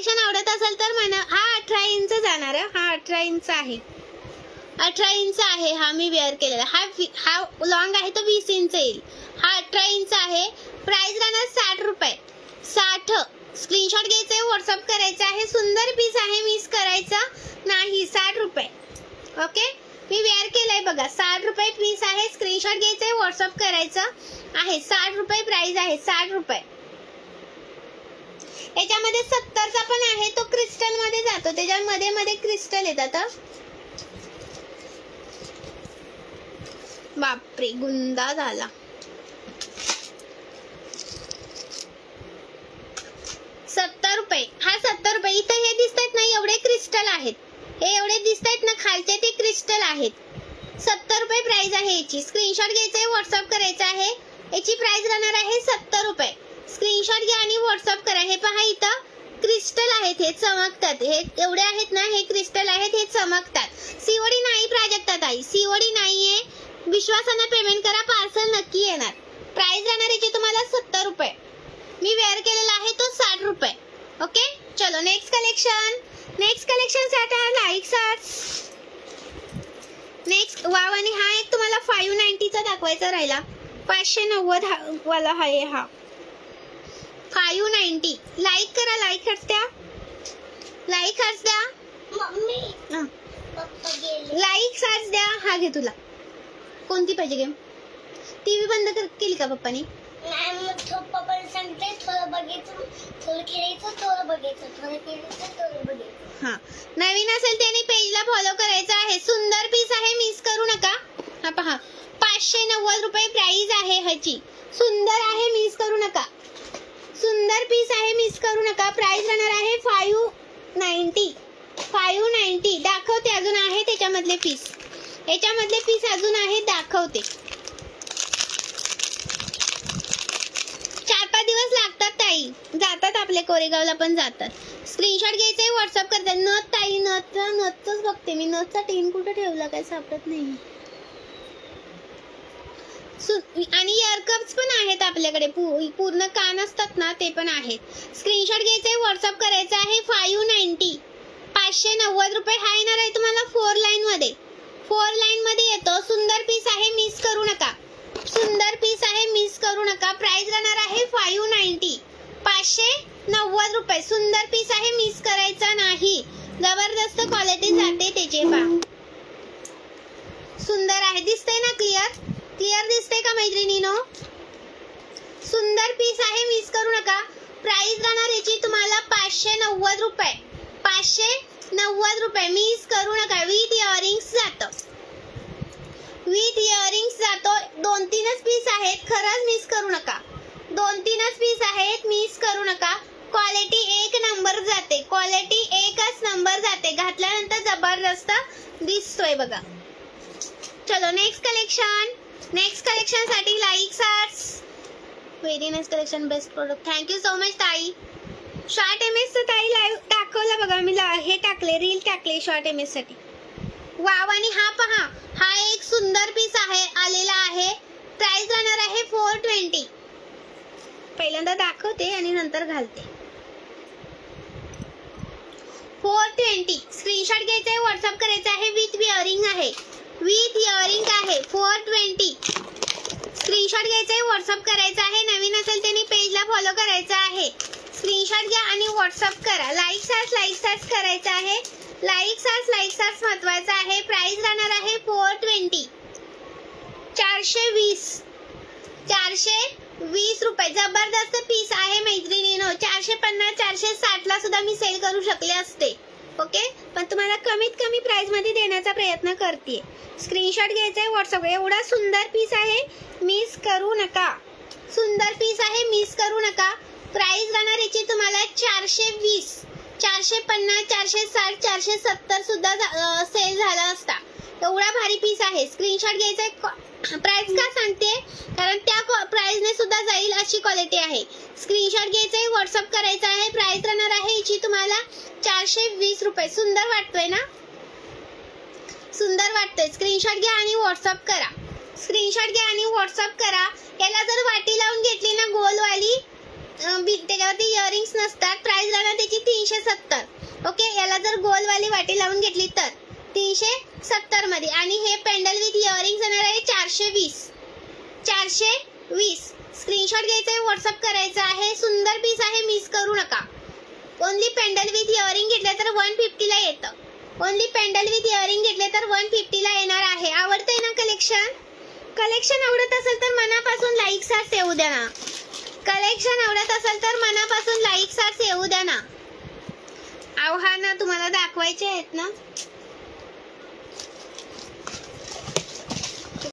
Collection आवडत असेल तर म्हणा. हा 18 इंच जाणार आहे. हा 18 इंच आहे. 18 इंच आहे हा मी वेअर केलेला. हा लॉंग आहे तो 20 इंच येईल. हा 18 इंच आहे. प्राइस राहणार 60 रुपये. 60. स्क्रीनशॉट घ्यायचे, व्हॉट्सअप करायचं आहे. सुंदर पीस आहे, मिस करायचा नाही. 60 रुपये. ओके, मी वेअर केलंय बघा. 60 रुपये पीस आहे. स्क्रीनशॉट घ्यायचे, व्हॉट्सअप करायचं आहे. 60 रुपये प्राइस आहे. 60 रुपये. याच्यामध्ये 70चा पण आहे, तो क्रिस्टल मध्ये जातो. त्याच्यामध्ये मध्ये क्रिस्टल येतात. बापरे, गुंदा झाला. 70 रुपये. हा 70 रुपये. इथं हे दिसतात ना एवढे क्रिस्टल आहेत. हे एवढे दिसतात ना खालचे ते क्रिस्टल आहेत. 70 रुपये प्राइस आहे याची. स्क्रीनशॉट घ्यायचा, व्हॉट्सअप करायचा आहे. याची प्राइस राहणार आहे 70 रुपये. स्क्रीनशॉट घ्या आणि व्हॉट्सअप करा. हे पहा इथं क्रिस्टल आहेत, हे चमकतात. हे एवढे आहेत ना, हे क्रिस्टल आहेत, हे चमकतात. सीओडी नाही प्राजक्ता ताई, सीओडी नाहीये. विश्वासाने पेमेंट करा, पार्सल नक्की येणार. प्राइस राहणार याची तुम्हाला 70 रुपये. मी वेअर केलेला आहे तो 60 रुपये. ओके, चलो नेक्स्ट कलेक्शन. नेक्स्ट कलेक्शन साठी लाईक सार्स. Next wow. आणि हा एक तुम्हाला 590 चा दाखवायचा राहिला. 590 वाला आहे हा. 590. लाईक करा, लाईक हर्ष द्या, लाईक हर्ष द्या. लाईक सार्स द्या. हा घे तुला. कोणती पाहिजे गेम? टीव्ही बंद केली का पप्पानी? नाही, मग पप्पाने सांगते थोडं बघायचं, थोडं खेळायचं, थोडं बघायचं, थोडं खेळायचं, थोडं बघायचं. हा, नवीन असेल त्याने पेजला फॉलो करायचं आहे. सुंदर पीस आहे, मिस करू नका. हा पहा, 590 रुपये प्राइस आहे ह्याची. सुंदर आहे, मिस करू नका. सुंदर पीस आहे, मिस करू नका. प्राइस राहणार आहे 590. 590. दाखवते, अजून आहे त्याच्यामधले पीस. याच्यामधले पीस अजून आहे, दाखवते. 4-5 दिवस लागतात ताई, जातात आपले कोरेगावला पण जातात. स्क्रीनशॉट घ्यायचे, व्हॉट्सअप करतात. नथ ताई, नथच बघते मी. नथचा टीन कुठे ठेवला काय सापडत नाही. आणि इयरकप्स पण आहेत आपल्याकडे. पूर्ण कान असतात ना, ते पण आहेत. स्क्रीनशॉट घ्यायचे, व्हॉट्सअप करायचं आहे. 590. 590 रुपये. हा येणार आहे तुम्हाला 4 लाईन मध्ये. 4 लाईन मध्ये येतो. सुंदर पीस आहे, मिस करू नका. सुंदर पीस आहे, मिस करू नका. प्राइस राहणार आहे 590. 590 रुपये. सुंदर पीस आहे, मिस करायचा नाही. जबरदस्त क्वालिटी जाते त्याचे. पा सुंदर आहे, दिसतंय ना क्लिअर? क्लिअर दिसतंय का मैत्रिणीनो? सुंदर पीस आहे, मिस करू नका. प्राइस राहणार याची तुम्हाला 590 रुपये. 590 रुपये. मिस करू नका. विथ इयरिंग्स जातो. विथ इयरिंग्स जातो. 2-3च पीस आहेत, खरंच मिस करू नका. 2-3च पीस आहेत, मिस करू नका. क्वालिटी 1 नंबर जाते. क्वालिटी 1च नंबर जाते. घातल्यानंतर जबरदस्त दिसतोय बघा. चलो नेक्स्ट कलेक्शन. नेक्स्ट कलेक्शन साठी लाईक सार्स. Very nice collection, best product. Thank you so much ताई. शॉर्ट एमएस ताई लाईव्ह टाकवलं बघा मी. हे टाकले, रील टाकले शॉर्ट एमएस साठी. वाव. आणि हा पहा, हा एक सुंदर पीस आहे, आलेला आहे. प्राइस राहणार आहे 420. पहिल्यांदा दाखवते आणि नंतर घालते. 420. स्क्रीनशॉट घ्यायचा आहे, व्हॉट्सअप करायचा आहे. विथ इयरिंग आहे, विथ इयरिंग आहे. 420. स्क्रीनशॉट घ्यायचा आहे, व्हॉट्सअप करायचा आहे. नवीन असेल त्यांनी पेजला फॉलो करायचं आहे. स्क्रीनशॉट घ्या आणि व्हॉट्सअप करा. लाईक सार्स करायचं आहे. लाईक सार्स महत्वाचा आहे. प्राइस राहणार आहे 420. 420. 420 रुपये. जबरदस्त पीस आहे मैत्रिणीनो. 450, 460 ला सुद्धा मी सेल करू शकले असते. ओके, पण तुम्हाला कमीत कमी प्राइस मध्ये देण्याचा प्रयत्न करते. स्क्रीनशॉट घ्यायचा आहे, व्हॉट्सअप. एवढा सुंदर पीस आहे, मिस करू नका. सुंदर पीस आहे, मिस करू नका. प्राइस राहणार याची तुम्हाला 420. 450, 460, 470 सुद्धा सेल झाला असता. एवढा भारी पीस आहे. स्क्रीनशॉट घ्यायचा आहे. प्राइस का सांगते, कारण त्या प्राइसने सुद्धा जाईल अशी क्वालिटी आहे. स्क्रीनशॉट घ्यायचा आहे, व्हॉट्सअप करायचा आहे. प्राइस राहणार आहे याची तुम्हाला 420 रुपये. सुंदर वाटतोय ना? सुंदर वाटतोय. स्क्रीनशॉट घ्या आणि व्हॉट्सअप करा. स्क्रीनशॉट घ्या आणि व्हॉट्सअप करा. याला जर वाटी लावून घेतली ना गोलवाली, त्याच्यावरती इयरिंग्स नसतात. प्राइस राहणार त्याची 370 घेतली तर 370 मध्ये. आणि हे पेंडल विथ इयरिंग्स येणार आहे 420. स्क्रीनशॉट घ्यायचा आहे, व्हॉट्सअप करायचा आहे. सुंदर पीस आहे, मिस करू नका. ओनली पेंडल विथ इयरिंग घेतले तर 150 ला येतं. ओनली पेंडल विथ इयरिंग घेतले तर 150 ला येणार आहे. आवडतंय ना कलेक्शन? कलेक्शन आवडत असेल तर मनापासून लाईक्स येऊ द्या ना. कलेक्शन आवडत असेल तर मनापासून लाईक्स येऊ द्या ना. आव्हानं तुम्हाला दाखवायचे आहेत ना.